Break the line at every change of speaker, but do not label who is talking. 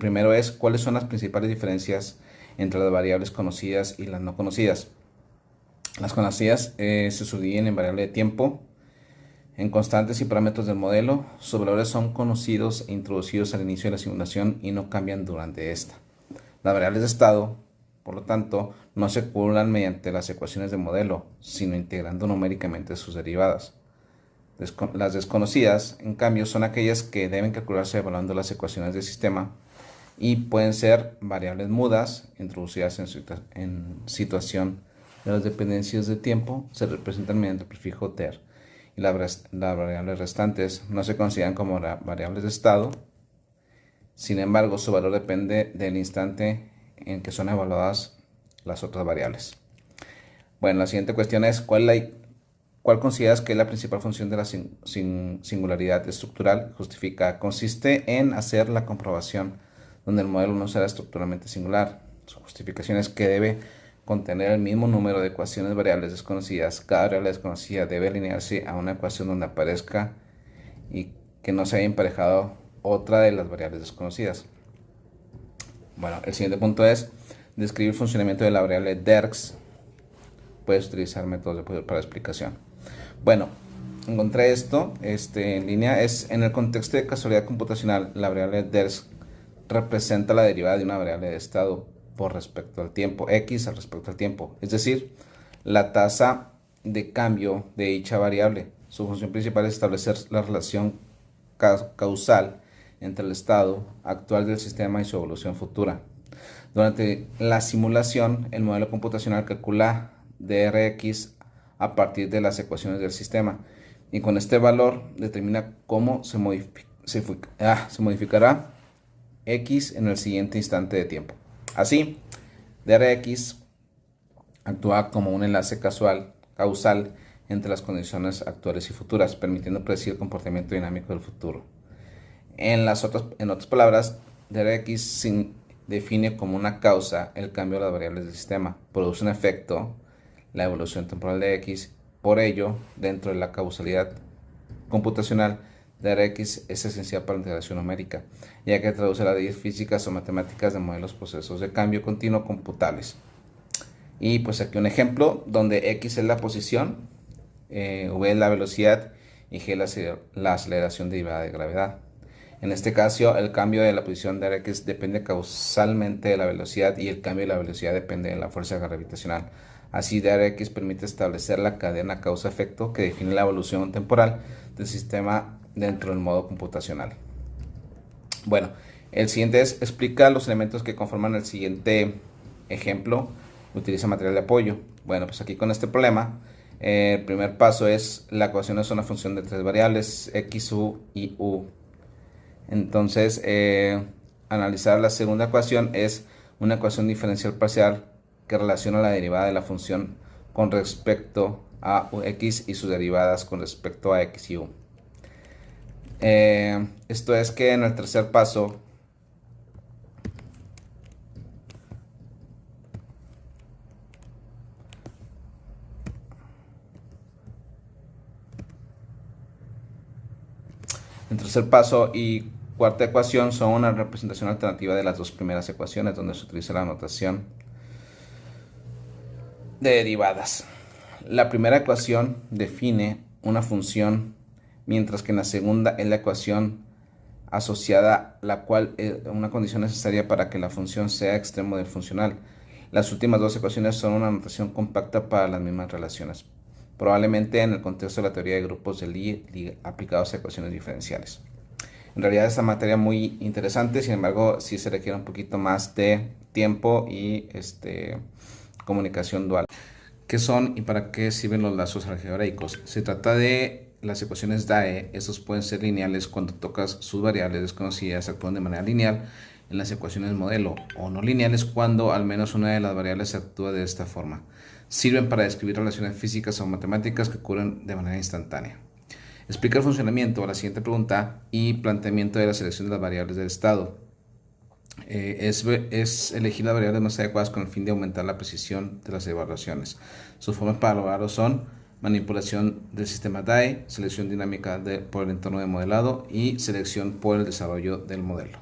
El primero es cuáles son las principales diferencias entre las variables conocidas y las no conocidas. Las conocidas se subdividen en variable de tiempo, en constantes y parámetros del modelo. Sus valores son conocidos e introducidos al inicio de la simulación y no cambian durante esta. Las variables de estado, por lo tanto, no se calculan mediante las ecuaciones de modelo, sino integrando numéricamente sus derivadas. Las desconocidas, en cambio, son aquellas que deben calcularse evaluando las ecuaciones del sistema y pueden ser variables mudas introducidas en situación de las dependencias de tiempo, se representan mediante el prefijo der, y las variables restantes no se consideran como variables de estado. Sin embargo, su valor depende del instante en que son evaluadas las otras variables. Bueno, la siguiente cuestión es ¿cuál consideras que es la principal función de la singularidad estructural justificada? Consiste en hacer la comprobación donde el modelo no será estructuralmente singular. Su justificación es que debe contener el mismo número de ecuaciones variables desconocidas. Cada variable desconocida debe alinearse a una ecuación donde aparezca y que no se haya emparejado otra de las variables desconocidas. Bueno, el siguiente punto es describir el funcionamiento de la variable DERX. Puedes utilizar métodos para explicación. Bueno, encontré esto en línea. En el contexto de casualidad computacional, la variable DERX representa la derivada de una variable de estado por respecto al tiempo, x al respecto al tiempo, es decir, la tasa de cambio de dicha variable. Su función principal es establecer la relación causal entre el estado actual del sistema y su evolución futura. Durante la simulación, el modelo computacional calcula drx a partir de las ecuaciones del sistema y con este valor determina cómo se modificará x en el siguiente instante de tiempo. Así, drx actúa como un enlace causal entre las condiciones actuales y futuras, permitiendo predecir el comportamiento dinámico del futuro. En otras palabras, drx define como una causa el cambio de las variables del sistema, produce un efecto, la evolución temporal de x. Por ello, dentro de la causalidad computacional, drx es esencial para la integración numérica, ya que traduce las leyes físicas o matemáticas de modelos procesos de cambio continuo computables. Y pues aquí un ejemplo donde x es la posición, v es la velocidad y g es la aceleración derivada de gravedad. En este caso, el cambio de la posición de drx depende causalmente de la velocidad y el cambio de la velocidad depende de la fuerza gravitacional. Así, drx permite establecer la cadena causa-efecto que define la evolución temporal del sistema dentro del modo computacional. Bueno, el siguiente es explicar los elementos que conforman el siguiente ejemplo. Utiliza material de apoyo. Bueno, pues aquí con este problema, el primer paso es la ecuación es una función de tres variables, x, u y u. Entonces, analizar la segunda ecuación es una ecuación diferencial parcial que relaciona la derivada de la función con respecto a x y sus derivadas con respecto a x y u. Esto es que en el tercer paso y cuarta ecuación son una representación alternativa de las dos primeras ecuaciones, donde se utiliza la notación de derivadas. La primera ecuación define una función, mientras que en la segunda es la ecuación asociada, la cual es una condición necesaria para que la función sea extremo del funcional. Las últimas dos ecuaciones son una notación compacta para las mismas relaciones, probablemente en el contexto de la teoría de grupos de Lie aplicados a ecuaciones diferenciales. En realidad esta materia es muy interesante, sin embargo sí se requiere un poquito más de tiempo y comunicación dual. ¿Qué son y para qué sirven los lazos algebraicos? Se trata de las ecuaciones DAE. Estos pueden ser lineales cuando tocas sus variables desconocidas, actúan de manera lineal en las ecuaciones modelo, o no lineales cuando al menos una de las variables actúa de esta forma. Sirven para describir relaciones físicas o matemáticas que ocurren de manera instantánea. Explica el funcionamiento, la siguiente pregunta, y planteamiento de la selección de las variables del estado. Es elegir las variables más adecuadas con el fin de aumentar la precisión de las evaluaciones. Sus formas para lograrlo son manipulación del sistema DAE, selección dinámica por el entorno de modelado y selección por el desarrollo del modelo.